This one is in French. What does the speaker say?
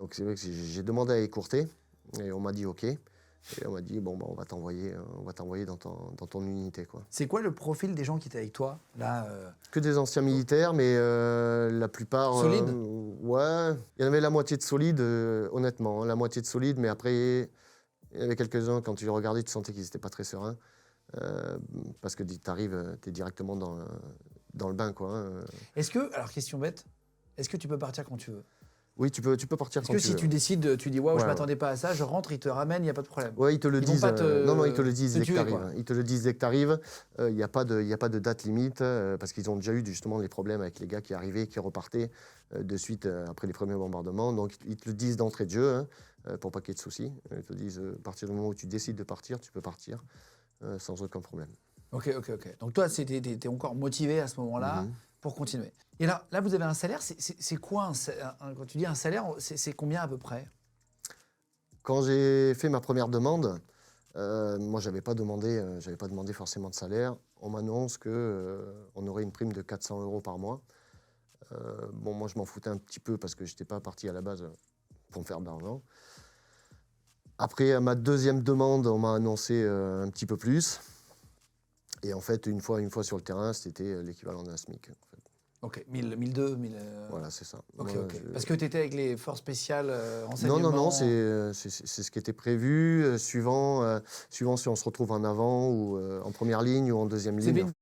Donc c'est vrai que j'ai demandé à écourter et on m'a dit OK. Et on m'a dit bon, bah, on va t'envoyer dans ton unité, quoi. C'est quoi le profil des gens qui étaient avec toi, là Que des anciens militaires, mais la plupart... Solides? Ouais, il y en avait la moitié de solides, honnêtement, hein, la moitié de solides, mais après, il y en avait quelques-uns, quand tu les regardais, tu sentais qu'ils n'étaient pas très sereins, parce que tu arrives, tu es directement dans le bain, quoi. Hein. Est-ce que, alors question bête, est-ce que tu peux partir quand tu veux? Oui, tu peux partir Est-ce quand que tu si veux. tu décides, tu dis waouh, je Ouais, ouais. m'attendais pas à ça, je rentre, ils te ramènent, il n'y a pas de problème. Ouais, ils te le Ils vont disent. pas te, Non, ils te le disent te dès que tuer, tu arrives. quoi. Ils te le disent dès que tu arrives. Il n'y a pas de date limite, parce qu'ils ont déjà eu justement les problèmes avec les gars qui arrivaient, qui repartaient de suite après les premiers bombardements. Donc ils te le disent d'entrée de jeu, hein, pour pas qu'il y ait de soucis. Ils te disent, à partir du moment où tu décides de partir, tu peux partir sans aucun problème. Ok. Donc toi, t'es encore motivé à ce moment-là Mhm. pour continuer. Et là, vous avez un salaire, c'est quoi quand tu dis un salaire, c'est combien à peu près? Quand j'ai fait ma première demande, moi, j'avais pas demandé forcément de salaire. On m'annonce qu'on aurait une prime de 400 € par mois. Bon, moi, je m'en foutais un petit peu parce que je n'étais pas parti à la base pour me faire de l'argent. Après, à ma deuxième demande, on m'a annoncé un petit peu plus. Et en fait, une fois sur le terrain, c'était l'équivalent d'un SMIC. En fait. Ok, 1000, 1002, 1000... Voilà, c'est ça. Ok. Moi, Parce que tu étais avec les forces spéciales, Non, renseignement... c'est ce qui était prévu, suivant si on se retrouve en avant ou en première ligne ou en deuxième C'est ligne. bien.